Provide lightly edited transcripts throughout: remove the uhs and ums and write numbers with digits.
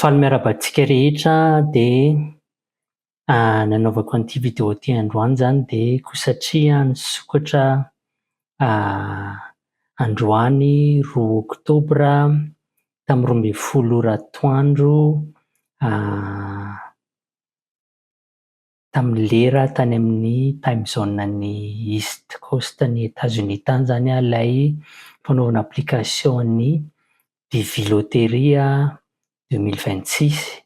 Faly miarabantsika rehetra dia nanaovako an'ity vidéo ity androany zany dia koa satria nisokatra androany 2 Oktobra tamin'ny 12 oratoandro tamin'ny lera tany amin'ny time zone ny East Coast ny États-Unis tany zany ilay fanaovana application ny Divi Loteria 2026.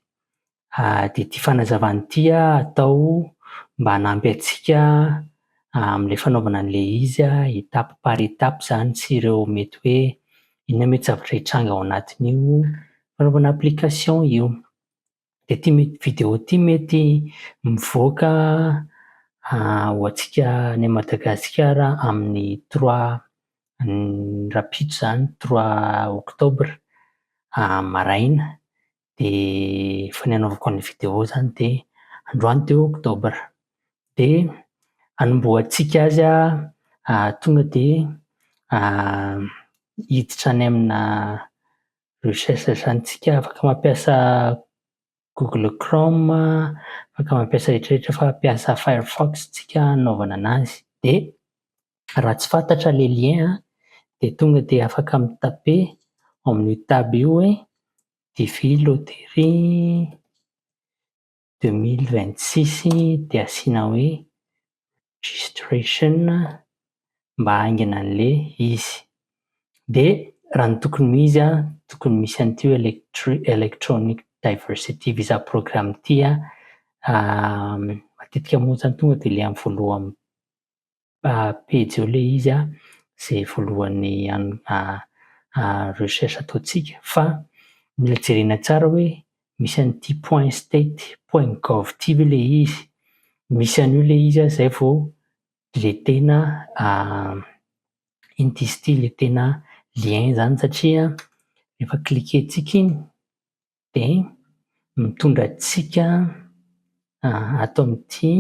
Dia ity fanazavana ity atao mba hanampy antsika amin'ilay fanaovana an'ilay izy étape par étape zany sy ireo mety hoe inona mety zavatra hitranga ao anatin'io fanaovana application io. Dia ity vidéo ity mety mivoaka ho antsika any Madagasikara amin'ny 3 rapitso zany 3 Oktobra maraina. Dia efa nanaovako ny vidéo zany dia androany 2 Oktobra. Dia hanombohantsika azy tonga dia hiditra any amina recherche zany tsika, afaka mampiasa Google Chrome, afaka mampiasa rehetrarehetra fa mampiasa Firefox tsika hanaovana anazy. Dia raha tsy fantatra ilay lien dia tonga dia afaka mitaper ao amin'io tab io hoe Divi Loterie 2026 dia asiana hoe registration mba haingana an'ilay izy. Dia raha ny tokony ho izy tokony misy an'ity electronic diversity visa programme ity matetika moa zany tonga dia ilay amin'ny voalohany page eo ilay izy izay voalohan'ny recherche ataontsika, fa mila jerena tsara hoe misy an'ity .state.gov ity ve ilay izy, misy an'io ilay izy izay vao ilay tena iny diso ity ilay tena lien zany, satria rehefa cliquentsika iny dia mitondra antsika ato amin'ity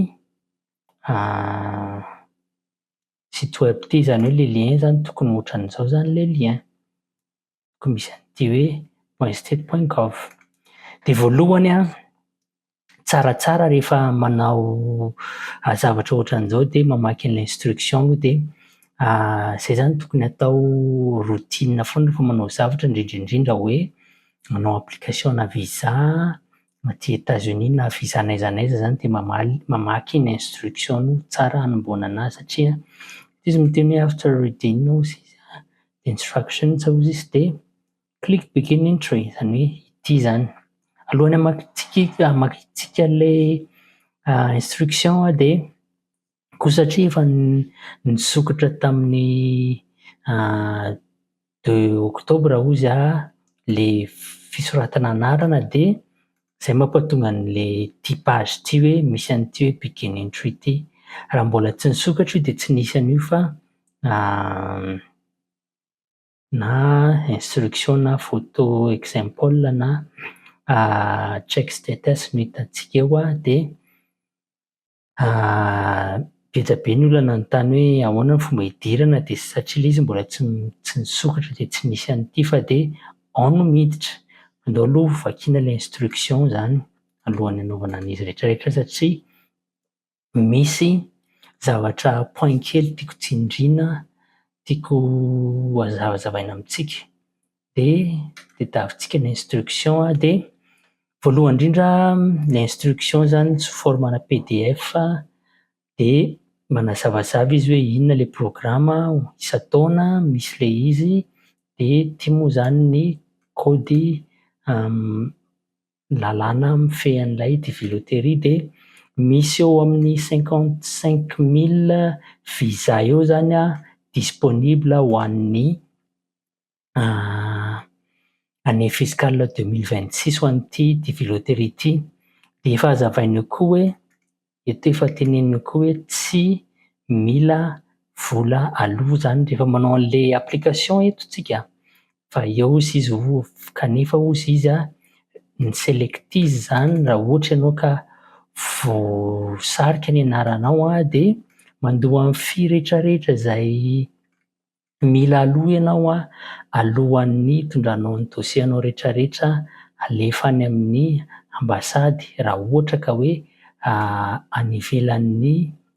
site web ity, izany hoe ilay lien zany tokony ohatran'izao zany ilay lien, tokony misy an'ity hoe .state.gov. Dia voalohany tsaratsara rehefa manao zavatra ohatran'izao dia mamaky an'ilay instruction dia izay zany tokony atao routine foana rehefa manao zavatra, indrindra hoe manao application visa aty États-Unis na visa n'aiza n'aiza zany dia mamaky ny instruction tsara hanomboana anazy, satria izy miteny hoe after reading the instructions hozy izy dia click begin entry, izany hoe ity zany. Alohan'ny hamakintsika ilay instruction dia koa satria efa nisokatra tamin'ny 2 Oktobra hozy ilay fisoratana anarana, dia izay mampatonga an'ilay ity page ity hoe misy an'ity hoe begin entry ity. Raha mbola tsy nisokatra io dia tsy nisy an'io fa na instruction na photo example na check status no hitantsika eo dia betsabe ny olona nanontany hoe ahoana ny fomba hidirana, dia satria ilay izy mbola tsy nisokatra dia tsy nisy an'ity, fa dia ao no miditra. Andao aloha vakiana ilay instruction zany alohan'ny hanaovana an'izy rehetrarehetra, satria misy zavatra point kely tiako tsindriana, tiako hazavazavaina amintsika. Dia tadiavintsika ny instruction dia voalohany indrindra ilay instruction zany sous forme PDF dia manazavazava izy hoe inona ilay programa isan-taona misy ilay izy. Dia ity moa zany ny kaody lalàna mifehy an'ilay Divi Loterie, dia misy eo amin'ny 55,000 visa eo zany disponible ho an'ny année fiscale 2026 ho an'ity Divi Loterie ity. Dia efa hazavaina koa hoe eto efa tenenina koa hoe tsy mila vola aloha zany rehefa manao an'ilay application eto isika, fa eo hozy izy kanefa hozy izy ny selektizy zany raha ohatra ianao ka voasarika ny anaranao dia mandoa amin'ny fils rehetrarehetra izay mila aloha ianao alohan'ny hitondranao ny dossier anao rehetrarehetra alefa any amin'ny ambasady raha ohatra ka hoe any ivelan'ny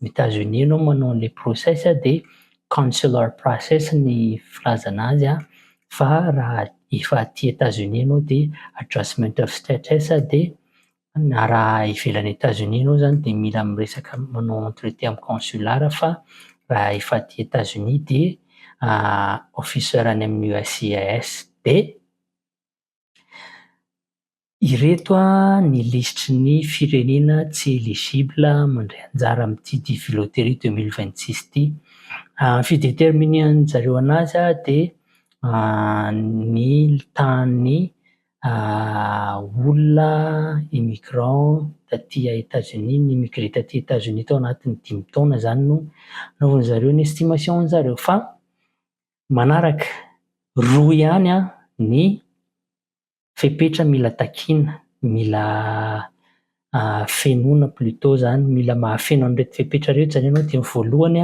États-Unis ianao manao an'ilay process dia consular process ny filazana azy fa raha efa aty États-Unis ianao dia adjustment of status dia raha ivelan'ny États-Unis ianao zany dia mila miresaka manao entretien amin'ny consulat fa raha efa aty États-Unis dia officer any amin'ny USCIS dia ireto ny lisitry ny firenena tsy éligible mandray anjara amin'ity Divy Loterie 2026 ity. Fidéterminean'zareo anazy dia ny tahan'ny olona immigrant taty États-Unis, ni-immigré taty États-Unis tao anatin'ny 5 taona zany no nanaovan'zareo ny estimation an'zareo fa manaraka 2 ihany ny fepetra mila takiana, mila fenoina plutôt zany, mila mahafeno an'ireto fepetra reto zany ianao dia ny voalohany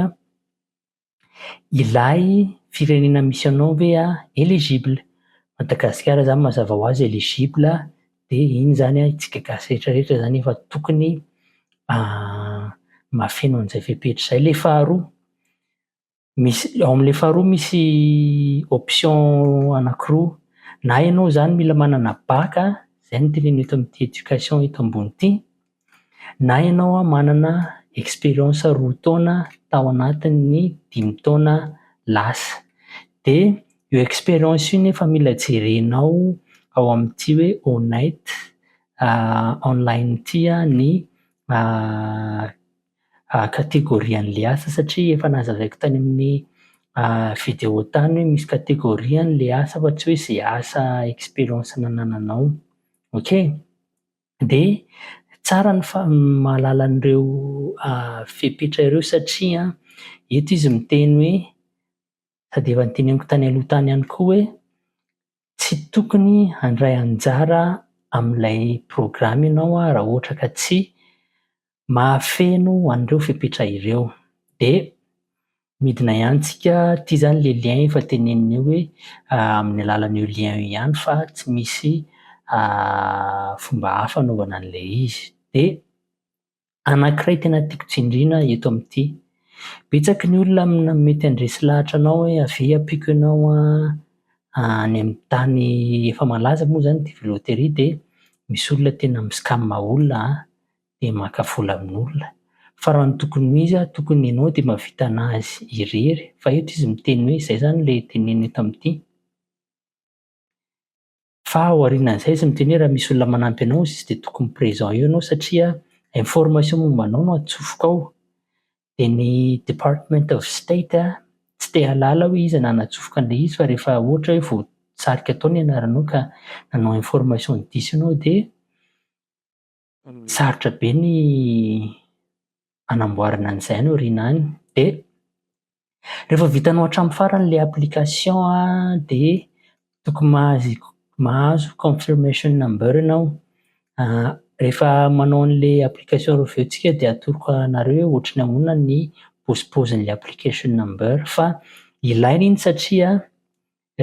ilay firenena misy anao ve éligible. Madagasikara zany mazava ho azy éligible dia iny zany isika gasy rehetrarehetra zany efa tokony mahafeno an'izay fepetra izay. Ilay faharoa, ao amin'ilay faharoa misy option anankiroa, na ianao zany mila manana bac, izay no tenenina eto amin'ity éducation eto ambony ity, na ianao manana expérience 2 taona tao anatin'ny 5 taona lasa. Dia io expérience io nefa mila jerenao ao amin'ity hoe honnête online ity ny catégorie-n'ilay asa satria efa nazavaiko tany amin'ny vidéo tany hoe misy catégorie-n'ilay asa fa tsy hoe izay asa expérience nanananao. Ok, dia tsara ny mahalala an'ireo fepetra ireo satria eto izy miteny hoe sady efa noteneniko tany aloha tany ihany koa hoe tsy tokony handray anjara amin'ilay programa ianao raha ohatra ka tsy mahafeno an'ireo fepetra ireo. Dia midina ihany isika ity zany ilay lien efa tenenina eo hoe amin'ny alalan'io lien io ihany fa tsy misy fomba hafa anaovana an'ilay izy. Dia anankiray tena tiako tsindriana eto amin'ity, betsaka ny olona mety handresy lahatra anao hoe avy ampiako ianao any amin'ny tany efa malaza moa zany Divy Loterie dia misy olona tena mi-scam olona dia maka vola amin'olona. Fa raha ny tokony ho izy tokony ianao dia mahavita anazy irery fa eto izy miteny hoe izay zany ilay tenenina eto amin'ity. Fa aorianan'izay izy miteny hoe raha misy olona manampy anao izy dia tokony présent eo ianao satria information momba anao no atsofoka ao. Dia ny Department of State tsy te halala hoe iza nanatsofoka an'ilay izy fa rehefa ohatra hoe voasarika tao ny anaranao ka nanao information diso ianao dia sarotra be ny hanamboarana an'izay any aoriana any. Dia rehefa vitanao hatramin'ny farany ilay application dia tokony mahazo confirmation number ianao. Rehefa manao an'ilay application review-ntsika dia atoroko anareo hoe ohatry ny ahoana ny paozipaozin'ilay application number fa ilaina iny satria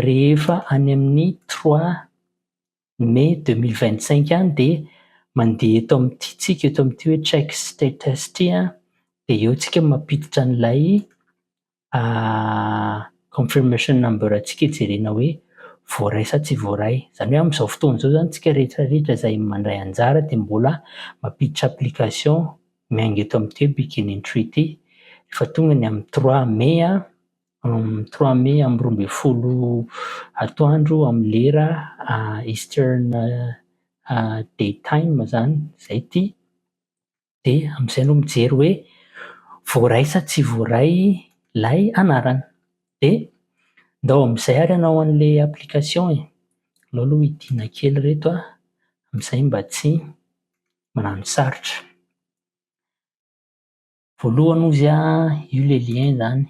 rehefa any amin'ny 3 mai 2025 any dia mandeha eto amin'ity tsika eto amin'ity hoe check status ity dia eo tsika mampiditra an'ilay confirmation number antsika hijerena hoe voaray sa tsy voaray. Izany hoe amin'izao fotoana izao zany tsika rehetrarehetra izay mandray anjara dia mbola mampiditra application miainga eto amin'ity hoe begin entry ity. Rehefa tonga ny amin'ny 3 mai amin'ny 3 mai amin'ny 12 atoandro amin'ny lera Eastern daytime zany izay ity dia amin'izay no mijery hoe voaray sa tsy voaray ilay anarana. Dia ndao amin'izay ary ianao an'ilay application aleo aloha hidiana kely reto amin'izay mba tsy manano sarotra. Voalohany ozy io ilay lien zany,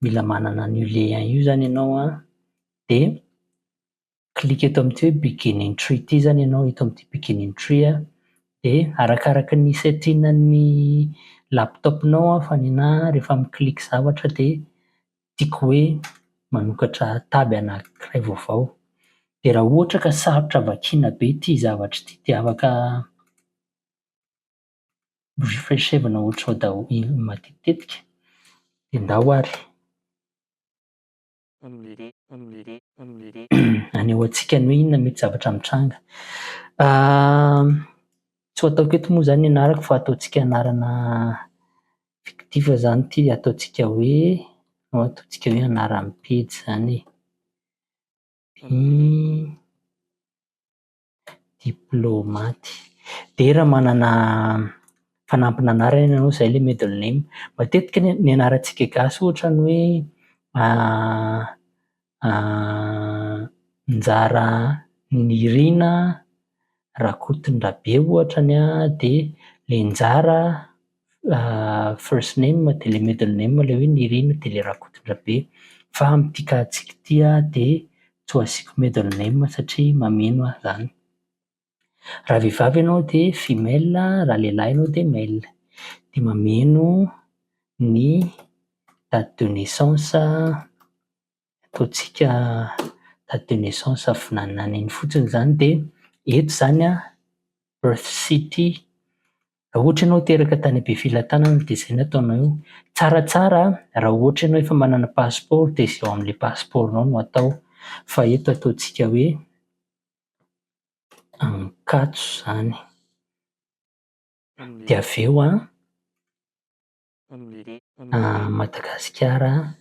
mila manana an'io lien io zany ianao dia klika eto amin'ity hoe begin entry ity zany ianao eto amin'ity begin entry dia arakaraka ny setting-nan'ny laptop-nao fa ny anahy rehefa mikliky zavatra dia tiako hoe manokatra tab anankiray vaovao. De raha ohatra ka sarotra vakiana be ity zavatra ity de afaka refreshevana ohatr'izao matetitetika de ndao ary. Aneho antsika ny hoe inona mety zavatra mitranga. Tsy ho ataoko eto moa zany ianarako fa ataontsika anarana fictif zany ity, ataontsika hoe anaran'ny pejy zany e. Diplomaty. De raha manana fanampina anarana ianao zay le middle name. Matetika ny anarantsika gasy ohatra ny hoe Njara Nirina Rakotondrabe ohatrany a, de le Njara first name de le middle name le hoe Nirina de le Rakotondrabe. Fa am'ty katsika ity a de tsy ho asiako middle name satria mameno aho zany. Raha vehivavy ianao de femelle, raha lehilahy ianao de male. De mameno ny date de naissance, ataontsika date de naissance vinanana fotsiny zany de eto zany a birth city. Raha ohatra ianao teraka tany Befilatanana de zay no ataonao eo. Tsaratsara raha ohatra ianao efa manana passeport de zay ao am'le passeportnao no atao, fa eto ataontsika hoe Ankatso zany. De aveo Madagasikara.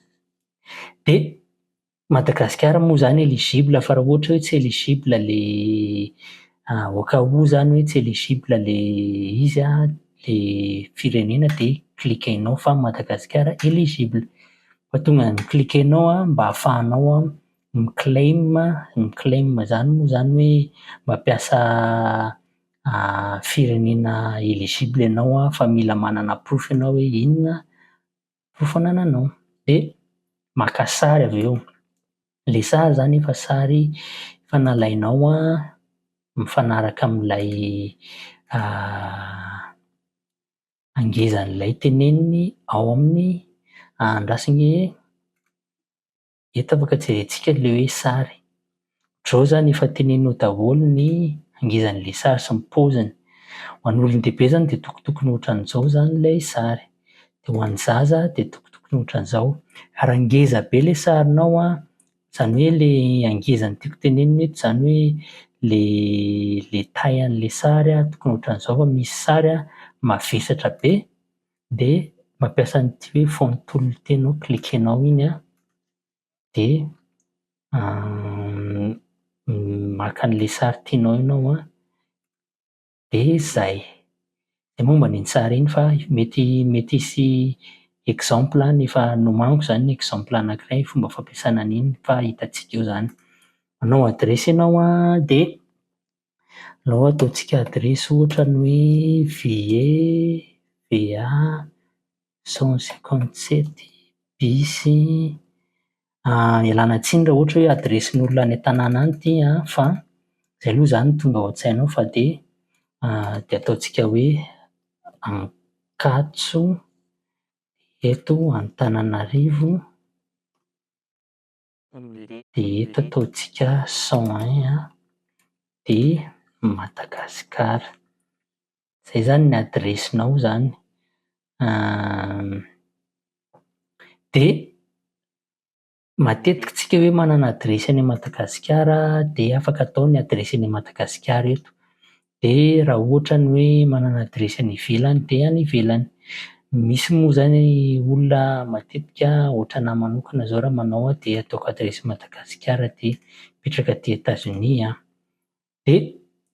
De Madagasikara moa zany éligible fa raha ohatra hoe tsy éligible le au cas où zany hoe tsy éligible le izy le firenena de cliquenao fa Madagasikara éligible. Fa tonga de cliquenao mba ahafahanao mi-claim zany moa zany hoe mampiasa firenena éligible ianao fa mila manana proof ianao hoe inona proof anananao. De maka sary aveo. Le sary zany efa sary efa nalainao mifanaraka am'ilay angezan'ilay teneniny ao amin'ny andrasany eto afaka jerentsika le hoe sary. Ohatr'izao zany efa teneninao daholo ny angezan'le sary sy ny paoziny. Ho an'olon-dehibe zany de tokotokony ohatran'izao zany lay sary. De ho an'ny zaza de tokotokony ohatran'izao. Raha ngeza be le sarinao zany hoe le angezany tiako tenenina eto zany hoe le taille an'le sary tokony ohatran'izao fa misy sary mavesatra be de mampiasa an'ity hoe fond-tool ity ianao cliquenao iny de maka an'le sary tianao ianao de zay. De momba an'iny sary iny fa mety hisy exemple nefa nomaniko zany ny exemple anankiray fomba fampiasana an'iny fa hitantsika eo zany. Manao adresy ianao de aleo ataontsika adresy ohatra ny hoe VA 157 bis. Ialana tsiny raha ohatra hoe adresin'olona any an-tanàna any ity fa zay aloha zany no tonga ao an-tsainao fa de ataontsika hoe Ankatso eto Antananarivo de eto ataontsika 101 de Madagasikara. Zay zany ny adresinao zany. De matetika tsika hoe manana adresy any Madagasikara de afaka atao ny adresy any Madagasikara eto. De raha ohatra ny hoe manana adresy any ivelany de any ivelany. Misy moa zany olona matetika ohatran'ahy manokana zao raha manao de ataoko adresy Madagasikara de mipetraka aty Etats-Unis de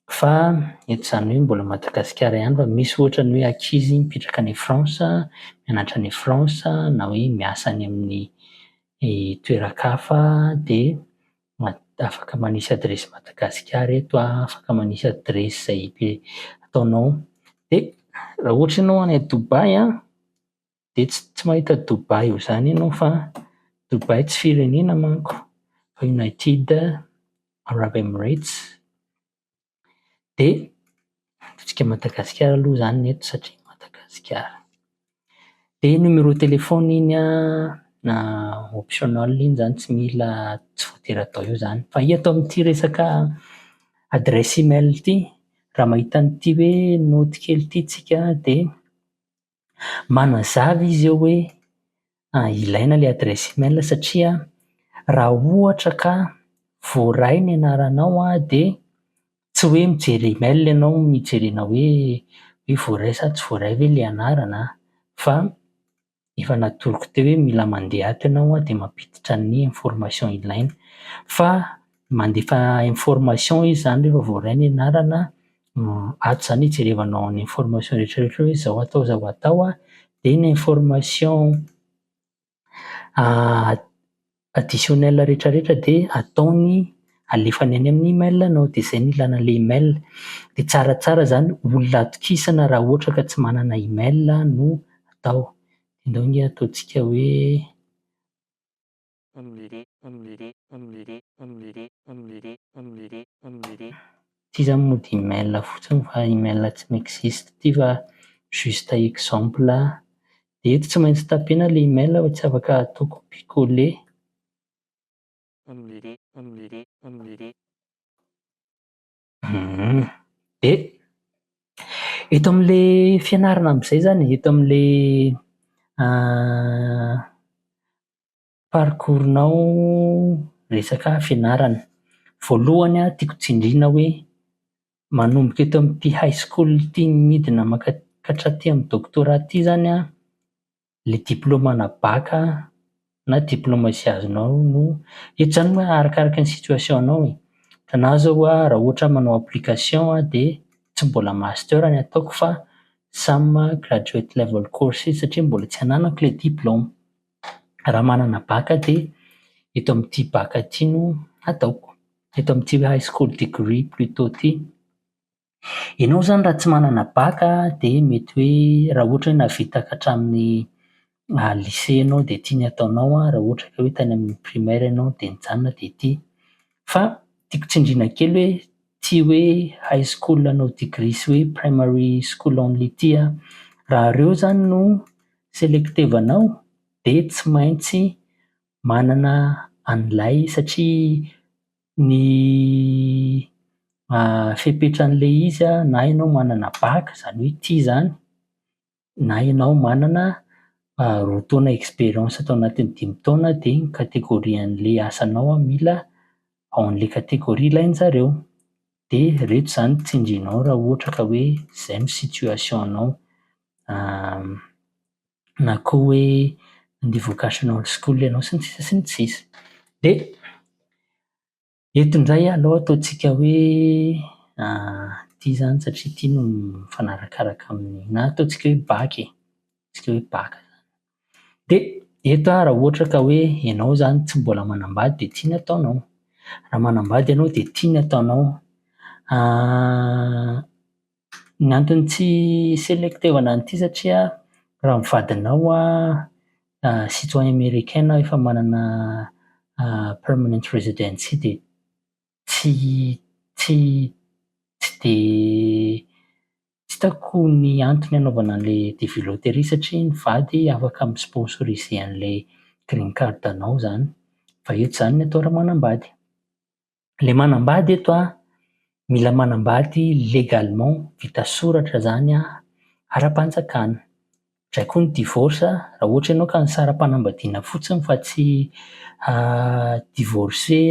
fa eto zany hoe mbola Madagasikara ihany fa misy ohatra ny hoe ankizy mipetraka any France, mianatra any France na hoe miasa any amin'ny toeran-kafa de afaka manisy adresy Madagasikara eto afaka manisy adresy zay ataonao. De raha ohatra ianao any Dubai de tsy mahita Dubai ho zany ianao fa Dubai tsy firenena manko fa United Arab Emirates. De ataontsika Madagasikara aloha zany eto satria Madagasikara. De numéro téléphone iny na optional iny zany tsy voatery atao eo zany. Fa i atao amin'ity resaka adresse email ity, raha mahita an'ity hoe naoty kely ity tsika de manazava izy eo hoe ilaina le adresse email satria raha ohatra ka voaray ny anaranao de tsy hoe mijery email ianao mijerena hoe voaray sa tsy voaray ve le anarana, fa efa natoroko teo hoe mila mandeha ato ianao de mampiditra ny information ilaina. Fa mandefa information izy zany rehefa voaray ny anarana, ato zany hijerevanao ny information rehetrarehetra hoe zao atao de ny information additionnel rehetrarehetra de ataony alefany any amin'ny email-nao de zay ny ilana le email. De tsaratsara zany olona atokisana raha ohatra ka tsy manana email no atao. Indao nge ataontsika hoe ty zany mody email fotsiny fa email tsy mi-existe ty fa juste exemple. De eto tsy maintsy tapena le email fa tsy afaka atao copier coller. De eto amin'le fianarana am'zay zany, eto amin'le parcours-nao resaka fianarana. Voalohany tiako tsindriana hoe manomboka eto amin'ity high school ity midina mankatratra aty amin'ny doctorat ty zany le diplômana bac na diplôma izay azonao no eto zany moa arakaraka ny situation-nao e. Hitanao zao raha ohatra manao application de tsy mbola master ny ataoko fa samy graduate level courses satria mbola tsy ananako le diplôma. Raha manana bac de eto amin'ity bac ty no ataoko, eto amin'ity high school degree plutôt ty. Ianao zany raha tsy manana bac de mety hoe raha ohatra hoe nahavita ka hatramin'ny lycée ianao de ty no ataonao raha ohatra ka hoe tany amin'ny primaire ianao de nijanona de ty. Fa tiako tsindriana kely hoe ty hoe high school anao degree sy hoe primary school only ty raha reo zany no selectevanao de tsy maintsy manana an'ilay satria ny fehipetran'le izy na ianao manana bac zany hoe ty zany, na ianao manana roa taona expérience tao anatin'ny 5 taona de ny catégorie an'le asanao mila ao an'le catégorie ilain-jareo. De reto zany tsindrianao raha ohatra ka hoe zay ny situation-nao na koa hoe ny vocational school ianao sy ny sisa sy ny sisa. De eto indray aleo ataontsika hoe ty zany satria ty no mifanarakaraka amin'ny na ataontsika hoe bac e, ataontsika hoe bac. De eto raha ohatra ka hoe ianao zany tsy mbola manambady de ty no ataonao, raha manambady ianao de ty no ataonao. Ny antony tsy selectevana an'ity satria raha ny vadinao citoyen américain na efa manana permanent residency de tsy de tsy hitako ny antony anaovana an'le développerie satria ny vady afaka mi-sponsoriser an'le green card-nao zany. Fa eto zany ny atao raha manambady. Le manambady eto mila manambady légalement vita soratra zany ara-panjakana. Ndray koa ny divorce raha ohatra ianao ka nisaram-panambadiana fotsiny fa tsy divorcé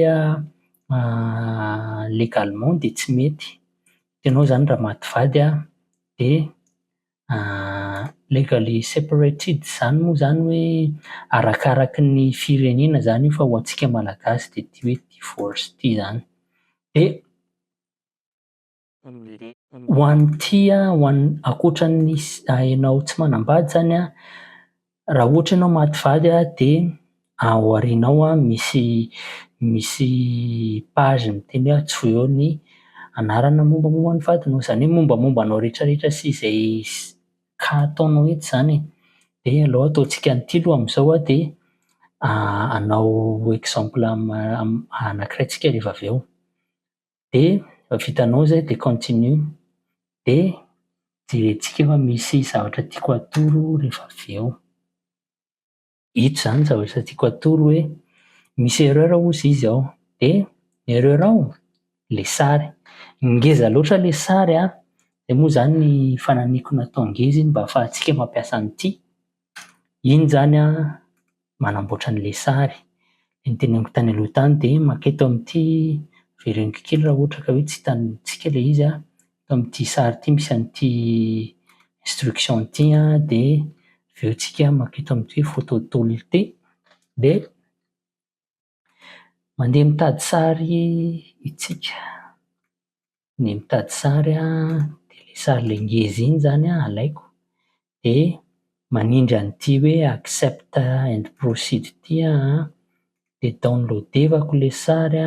légalement de tsy mety. Ianao zany raha maty vady de legally separated zany moa zany hoe arakaraky ny firenena zany io fa ho antsika malagasy de ty hoe divorce ty zany. De ho an'ity ankoatran'ny ianao tsy manambady zany raha ohatra ianao maty vady de ao aorianao misy page miteny hoe antsoina eo ny anarana mombamomba ny vadinao, zany hoe mombamombanao rehetrarehetra sy izay cas ataonao eto zany e. De aleo ataontsika an'ity aloha am'zao de hanao exemple anankiray tsika rehefa avy eo. De rehefa vitanao zay de continue de jerentsika fa misy zavatra tiako atoro rehefa avy eo. Ito zany zavatra tiako atoro hoe misy erreur ozy izy ao, de ny erreur ao le sary. Ngeza loatra le sary de moa zany ny fanahiniako natao ngeza iny mba ahafahantsika mampiasa an'ity. Iny zany manamboatra an'le sary. Ny teneniko tany aloha tany de maka eto amin'ity vereniko kely raha ohatra ka hoe tsy hitantsika le izy eto amin'ity sary ity misy an'ity instruction ity de aveotsika maka eto amin'ity hoe photo tôly ity de mandeha mitady sary itsika. Mandeha mitady sary de le sary le ngeza iny zany alaiko de manindry an'ity hoe accept and proceed ity de downloadevako le sary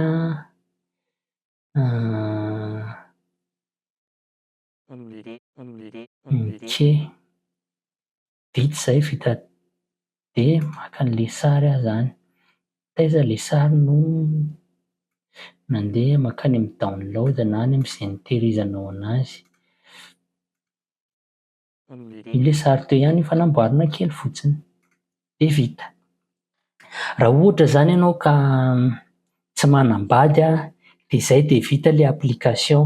ok. Vita zay vita de maka an'le sary zany. Taiza le sary no mandeha mankany amin'ny download na any amin'izay nitehirizanao anazy. Iny le sary teo ihany efa namboarina kely fotsiny de vita. Raha ohatra zany ianao ka tsy manambady de zay de vita le application.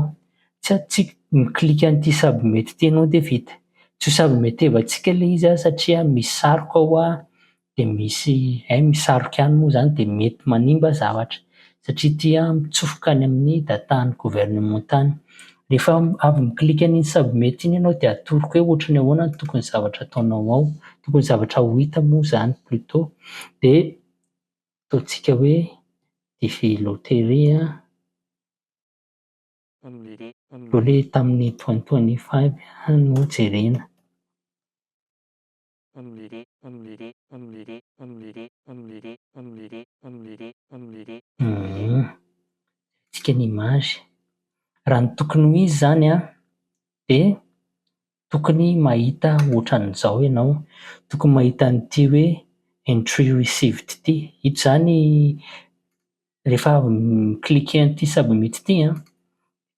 Tsy miklika an'ity submit ity ianao de vita. Tsy ho submit-evantsika le izy satria misarika ao de misy misarika ihany moa zany de mety manimba zavatra satria ity mitsofoka any amin'ny datan'ny gouvernement tany. Rehefa avy miklika an'iny submit iny ianao de atoroko hoe ohatry ny ahoana ny tokony zavatra ataonao ao, tokony zavatra ho hita moa zany plutôt de ataontsika hoe développerie le tamin'ny 2025 no jerena. Tsika ny image. Raha ny tokony ho izy zany de tokony mahita ohatran'izao ianao. Tokony mahita an'ity hoe entry received ity. Ito zany rehefa avy miklika an'ity submit ity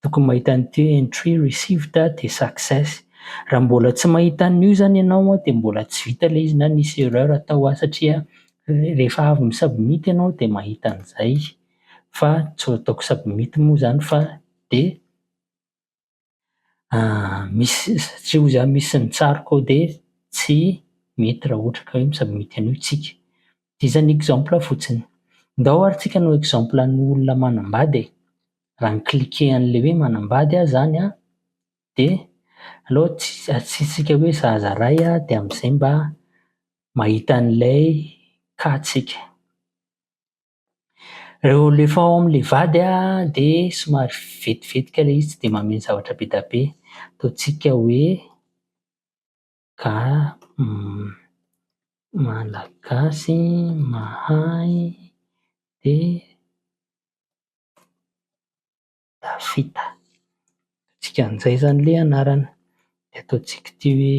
tokony mahita an'ity hoe entry received de success. Raha mbola tsy mahita an'io zany ianao de mbola tsy vita le izy na nisy erreur tao satria rehefa avy mi-submit ianao de mahita an'izay fa tsy ho ataoko submit moa zany fa de misy satria hoy zany misy nitsarika ao de tsy mety raha ohatra ka hoe mi-submit an'io tsika. Ity zany exemple fotsiny. Ndao ary tsika hanao exemple an'ny olona manambady e. Raha ny cliquer-an'le hoe manambady zany de aleo tsisitsika hoe zaza iray de am'izay mba mahita an'ilay cas tsika. Raha le efa ao amin'le vady de somary vetivetika le izy tsy de mameno zavatra be dia be. Ataontsika hoe cas malagasy mahay de tafita. Ataontsika an'izay zany le anarany de ataontsika ity hoe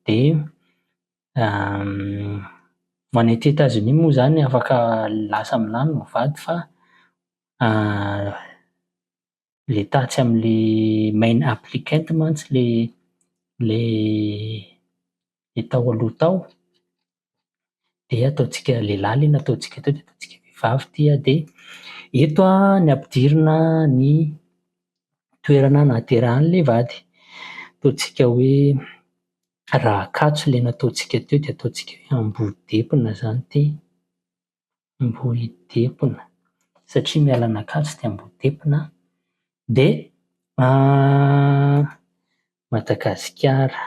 de ho any aty États-Unis moa zany afaka lasa milany ny vady fa le tatsy am'le main applicant mantsy le tao aloha tao de ataontsika lehilahy le nataontsika teo de ataontsika vehivavy ity de eto ny ampidirina ny toerana nahaterahan'le vady. Ataontsika hoe Rahatsikatso le nataontsika teo de ataontsika hoe Ambodipina zany ity. Ambohidipina satria miala an'Ankatso de Ambodipina de Madagasikara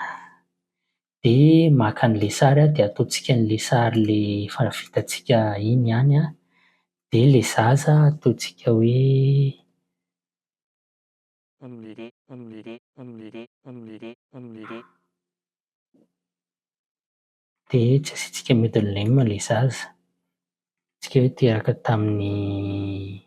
de maka an'le sary de ataontsika an'le sary le efa vitantsika iny ihany de le zaza ataontsika hoe de tsy asiantsika middle name le zaza. Ataontsika hoe teraka tamin'ny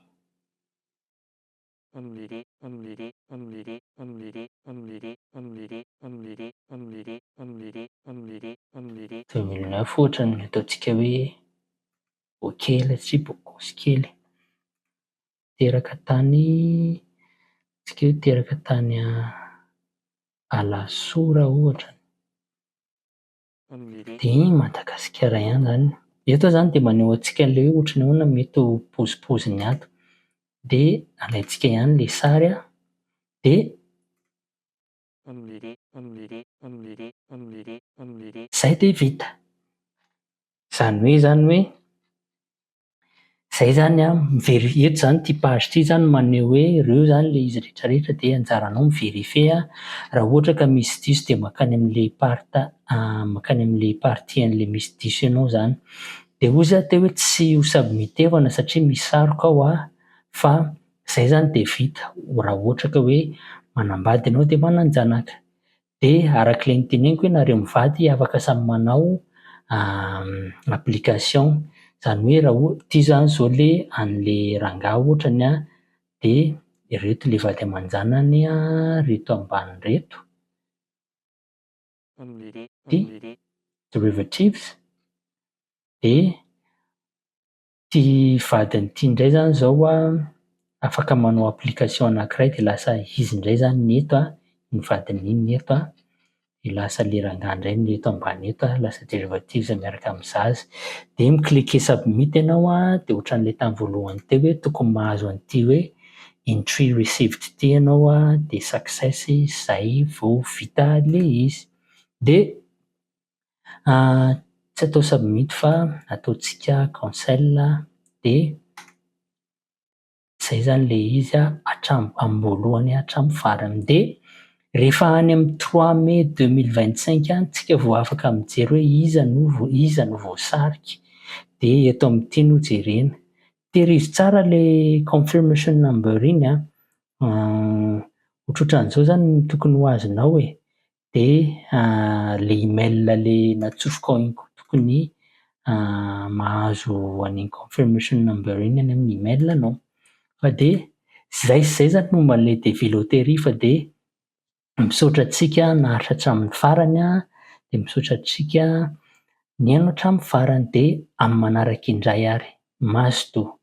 deux mille neuf ohatra ny ataontsika hoe Bokely tsy Bokosikely. Teraka tany, ataontsika hoe teraka tany Alasora ohatra. De Madagasikara ihany zany. Eto zany de maneho antsika an'le hoe ohatran'ny ahoana mety ho paozipaozin'ny ato. De alaintsika ihany le sary de zay de vita. Zany hoe zay zany eto zany ty page ty zany maneho hoe ireo zany le izy rehetrarehetra de anjaranao miverifie raha ohatra ka misy diso de mankany am'le partie an'le misy diso ianao zany. De ozy teo hoe tsy ho submitevana satria misy saroka ao fa zay zany de vita raha ohatra ka hoe manambady ianao de mananjanaka. De arak'le noteneniko hoe nareo mivady afaka samy manao application. Zany hoe raha ty zany zao le an'le rangahy ohatrany de ireto le vady aman-janany reto ambany reto. Derivatives de ty vadiny ty ndray zany zao afaka manao application anankiray de lasa izy ndray zany ny eto ny vadin'iny ny eto de lasa le rangahy ndray ny eto ambany eto lasa derivatives miaraka am'zazy. De mi-cliquer submit ianao de ohatran'le tamy voalohany teo hoe tokony mahazo an'ty hoe entry received ty ianao de success zay vao vita le izy. De tsy atao submit fa ataontsika cancel de zay zany le izy am-boalohany hatramin'ny farany. De rehefa any amin'ny 3 mai 2025 tsika vao afaka mijery hoe iza no voasariky. De eto amin'ity no jerena. Tehirizy tsara le confirmation number iny ohatrohatran'izao zany no tokony ho azonao e. De le email le natsofoka ao igny koa tokony mahazo an'iny confirmation number iny any amin'ny email anao. Fa de zay zany momban'le devis loterie fa de misaotra antsika naharitra hatramin'ny farany de misaotra antsika nihaino hatramin'ny farany de amin'ny manaraka indray ary. Mazotoa.